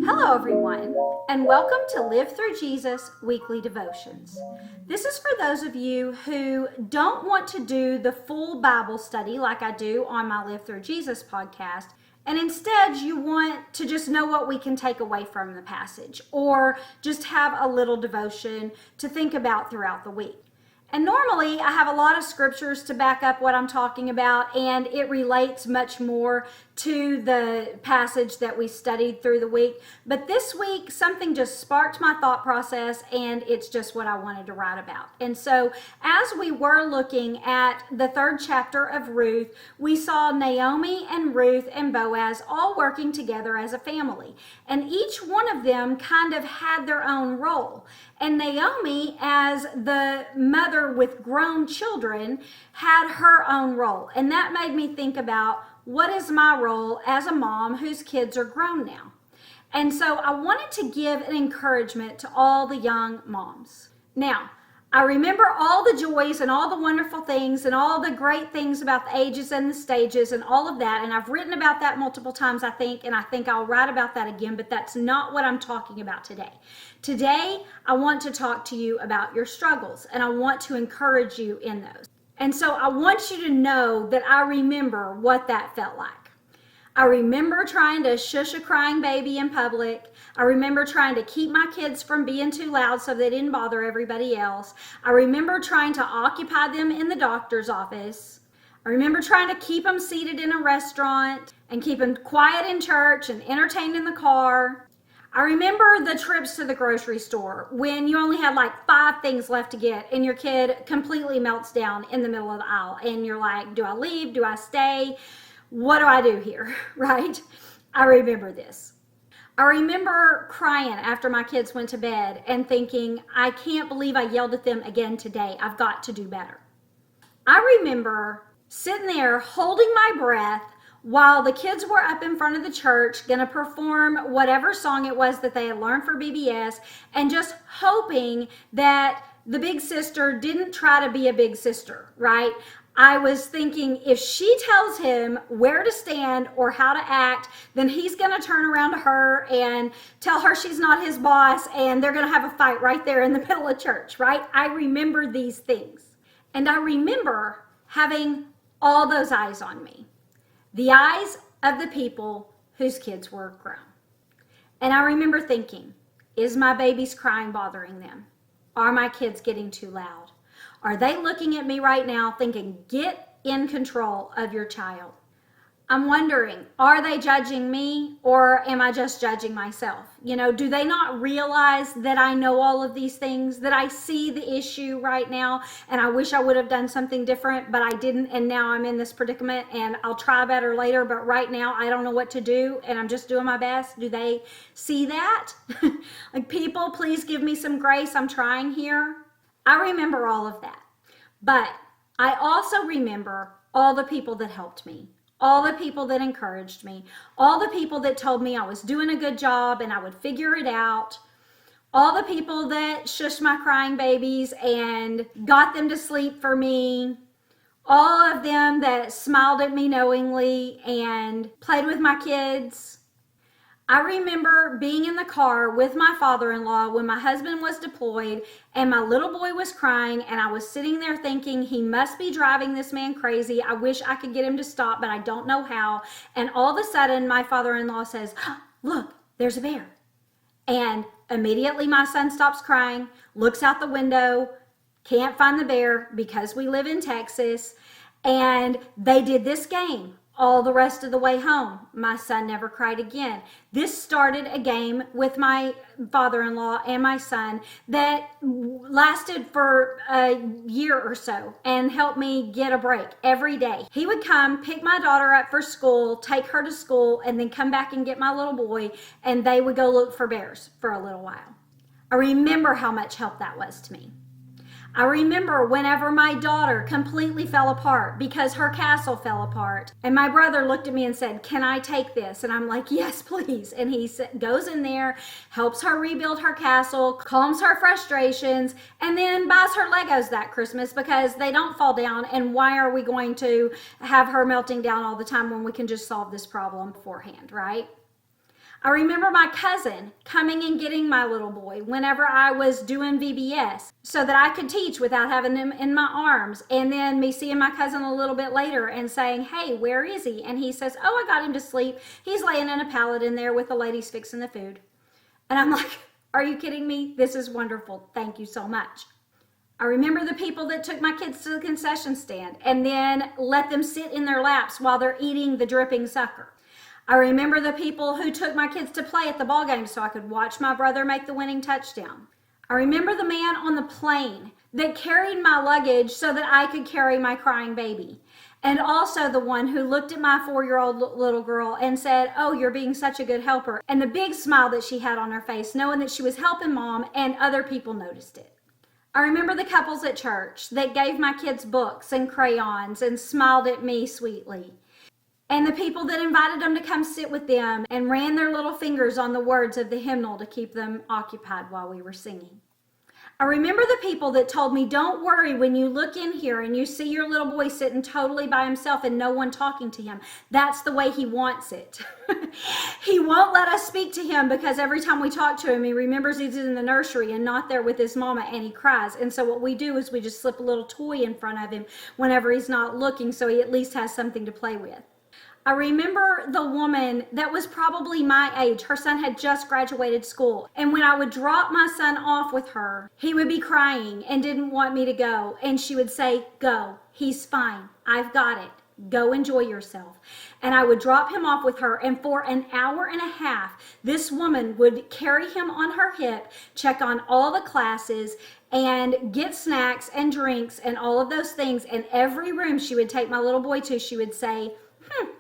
Hello, everyone, and welcome to Live Through Jesus Weekly Devotions. This is for those of you who don't want to do the full Bible study like I do on my Live Through Jesus podcast, and instead you want to just know what we can take away from the passage, or just have a little devotion to think about throughout the week. And normally I have a lot of scriptures to back up what I'm talking about, and it relates much more to the passage that we studied through the week. But this week, something just sparked my thought process, and it's just what I wanted to write about. And so as we were looking at the third chapter of Ruth, we saw Naomi and Ruth and Boaz all working together as a family. And each one of them kind of had their own role. And Naomi, as the mother with grown children, had her own role. And that made me think about, what is my role as a mom whose kids are grown now? And so I wanted to give an encouragement to all the young moms. Now, I remember all the joys and all the wonderful things and all the great things about the ages and the stages and all of that. And I've written about that multiple times, I think, and I think I'll write about that again, but that's not what I'm talking about today. Today, I want to talk to you about your struggles, and I want to encourage you in those. And so I want you to know that I remember what that felt like. I remember trying to shush a crying baby in public. I remember trying to keep my kids from being too loud so they didn't bother everybody else. I remember trying to occupy them in the doctor's office. I remember trying to keep them seated in a restaurant and keep them quiet in church and entertained in the car. I remember the trips to the grocery store when you only had like 5 things left to get and your kid completely melts down in the middle of the aisle and you're like, do I leave? Do I stay? What do I do here? Right? I remember this. I remember crying after my kids went to bed and thinking, I can't believe I yelled at them again today. I've got to do better. I remember sitting there holding my breath while the kids were up in front of the church going to perform whatever song it was that they had learned for BBS, and just hoping that the big sister didn't try to be a big sister, right? I was thinking, if she tells him where to stand or how to act, then he's going to turn around to her and tell her she's not his boss, and they're going to have a fight right there in the middle of church, right? I remember these things. And I remember having all those eyes on me. The eyes of the people whose kids were grown. And I remember thinking, is my baby's crying bothering them? Are my kids getting too loud? Are they looking at me right now thinking, get in control of your child? I'm wondering, are they judging me, or am I just judging myself? Do they not realize that I know all of these things, that I see the issue right now, and I wish I would have done something different, but I didn't, and now I'm in this predicament, and I'll try better later, but right now I don't know what to do, and I'm just doing my best? Do they see that? Like, people, please give me some grace. I'm trying here. I remember all of that, but I also remember all the people that helped me. All the people that encouraged me, all the people that told me I was doing a good job and I would figure it out, all the people that shushed my crying babies and got them to sleep for me, all of them that smiled at me knowingly and played with my kids. I remember being in the car with my father-in-law when my husband was deployed and my little boy was crying, and I was sitting there thinking, he must be driving this man crazy. I wish I could get him to stop, but I don't know how. And all of a sudden my father-in-law says, look, there's a bear. And immediately my son stops crying, looks out the window, can't find the bear because we live in Texas. And they did this game all the rest of the way home. My son never cried again. This started a game with my father-in-law and my son that lasted for a year or so and helped me get a break every day. He would come, pick my daughter up for school, take her to school, and then come back and get my little boy, and they would go look for bears for a little while. I remember how much help that was to me. I remember whenever my daughter completely fell apart because her castle fell apart, and my brother looked at me and said, can I take this? And I'm like, yes, please. And he goes in there, helps her rebuild her castle, calms her frustrations, and then buys her Legos that Christmas because they don't fall down. And why are we going to have her melting down all the time when we can just solve this problem beforehand, right? I remember my cousin coming and getting my little boy whenever I was doing VBS so that I could teach without having him in my arms. And then me seeing my cousin a little bit later and saying, hey, where is he? And he says, oh, I got him to sleep. He's laying in a pallet in there with the ladies fixing the food. And I'm like, are you kidding me? This is wonderful. Thank you so much. I remember the people that took my kids to the concession stand and then let them sit in their laps while they're eating the dripping sucker. I remember the people who took my kids to play at the ball game so I could watch my brother make the winning touchdown. I remember the man on the plane that carried my luggage so that I could carry my crying baby. And also the one who looked at my 4-year-old little girl and said, oh, you're being such a good helper. And the big smile that she had on her face, knowing that she was helping mom and other people noticed it. I remember the couples at church that gave my kids books and crayons and smiled at me sweetly. And the people that invited them to come sit with them and ran their little fingers on the words of the hymnal to keep them occupied while we were singing. I remember the people that told me, don't worry when you look in here and you see your little boy sitting totally by himself and no one talking to him. That's the way he wants it. He won't let us speak to him because every time we talk to him, he remembers he's in the nursery and not there with his mama and he cries. And so what we do is we just slip a little toy in front of him whenever he's not looking so he at least has something to play with. I remember the woman that was probably my age. Her son had just graduated school. And when I would drop my son off with her, he would be crying and didn't want me to go. And she would say, go, he's fine. I've got it. Go enjoy yourself. And I would drop him off with her. And for an hour and a half, this woman would carry him on her hip, check on all the classes, and get snacks and drinks and all of those things. And every room she would take my little boy to, she would say,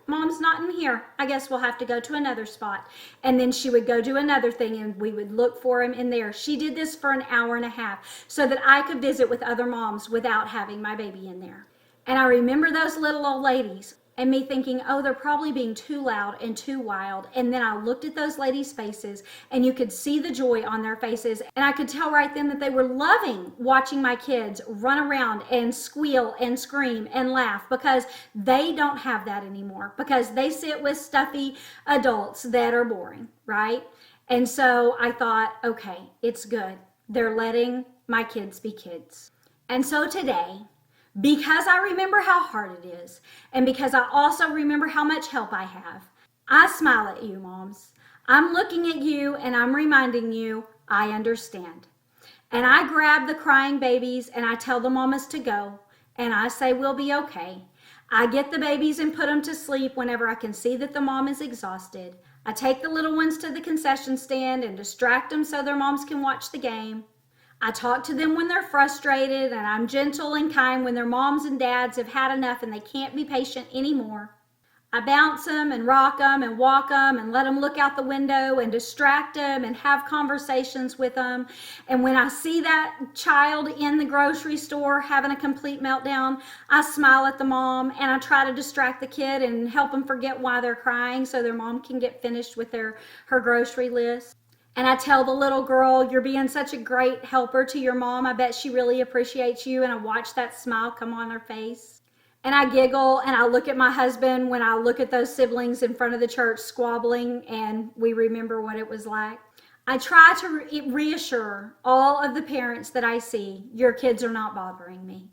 Mom's not in here. I guess we'll have to go to another spot. And then she would go do another thing and we would look for him in there. She did this for an hour and a half so that I could visit with other moms without having my baby in there. And I remember those little old ladies and me thinking, oh, they're probably being too loud and too wild. And then I looked at those ladies' faces and you could see the joy on their faces. And I could tell right then that they were loving watching my kids run around and squeal and scream and laugh because they don't have that anymore because they sit with stuffy adults that are boring, right? And so I thought, okay, it's good. They're letting my kids be kids. And so today, because I remember how hard it is, and because I also remember how much help I have, I smile at you, moms. I'm looking at you and I'm reminding you, I understand. And I grab the crying babies and I tell the mamas to go, and I say we'll be okay. I get the babies and put them to sleep whenever I can see that the mom is exhausted. I take the little ones to the concession stand and distract them so their moms can watch the game. I talk to them when they're frustrated, and I'm gentle and kind when their moms and dads have had enough and they can't be patient anymore. I bounce them and rock them and walk them and let them look out the window and distract them and have conversations with them. And when I see that child in the grocery store having a complete meltdown, I smile at the mom and I try to distract the kid and help them forget why they're crying so their mom can get finished with her grocery list. And I tell the little girl, you're being such a great helper to your mom. I bet she really appreciates you. And I watch that smile come on her face. And I giggle and I look at my husband when I look at those siblings in front of the church squabbling and we remember what it was like. I try to reassure all of the parents that I see, your kids are not bothering me.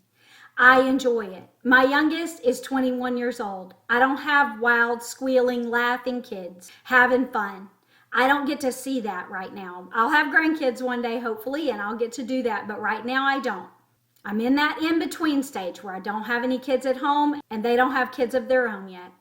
I enjoy it. My youngest is 21 years old. I don't have wild, squealing, laughing kids having fun. I don't get to see that right now. I'll have grandkids one day, hopefully, and I'll get to do that. But right now, I don't. I'm in that in-between stage where I don't have any kids at home and they don't have kids of their own yet.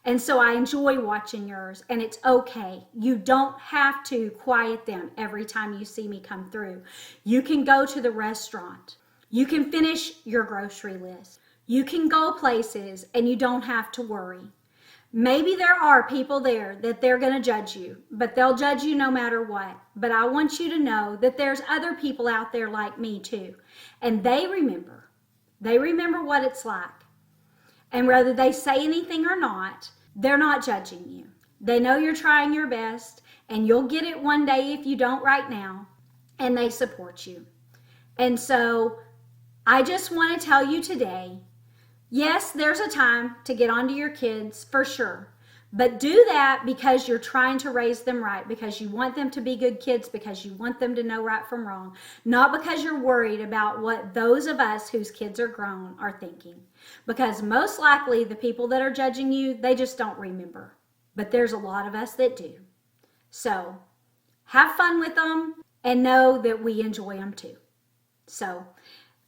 And so I enjoy watching yours, and it's okay. You don't have to quiet them every time you see me come through. You can go to the restaurant. You can finish your grocery list. You can go places, and you don't have to worry. Maybe there are people there that they're going to judge you, but they'll judge you no matter what. But I want you to know that there's other people out there like me too. And they remember what it's like. And whether they say anything or not, they're not judging you. They know you're trying your best and you'll get it one day if you don't right now. And they support you. And so I just want to tell you today, yes, there's a time to get onto your kids for sure, But do that because you're trying to raise them right, because you want them to be good kids, because you want them to know right from wrong, not because you're worried about what those of us whose kids are grown are thinking. Because most likely the people that are judging you, they just don't remember. But there's a lot of us that do. So have fun with them and know that we enjoy them too. So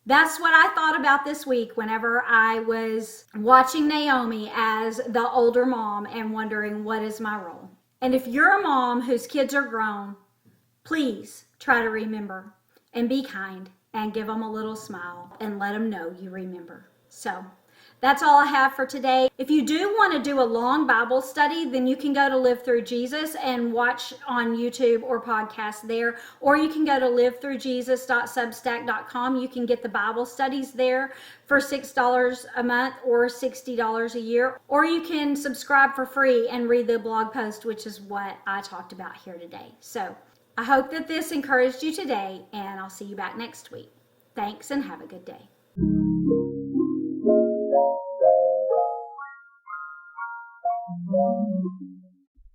that's what I thought about this week whenever I was watching Naomi as the older mom and wondering, what is my role? And if you're a mom whose kids are grown, please try to remember and be kind and give them a little smile and let them know you remember. So that's all I have for today. If you do want to do a long Bible study, then you can go to Live Through Jesus and watch on YouTube or podcast there. Or you can go to livethroughjesus.substack.com. You can get the Bible studies there for $6 a month or $60 a year. Or you can subscribe for free and read the blog post, which is what I talked about here today. So I hope that this encouraged you today, and I'll see you back next week. Thanks and have a good day. Thank you.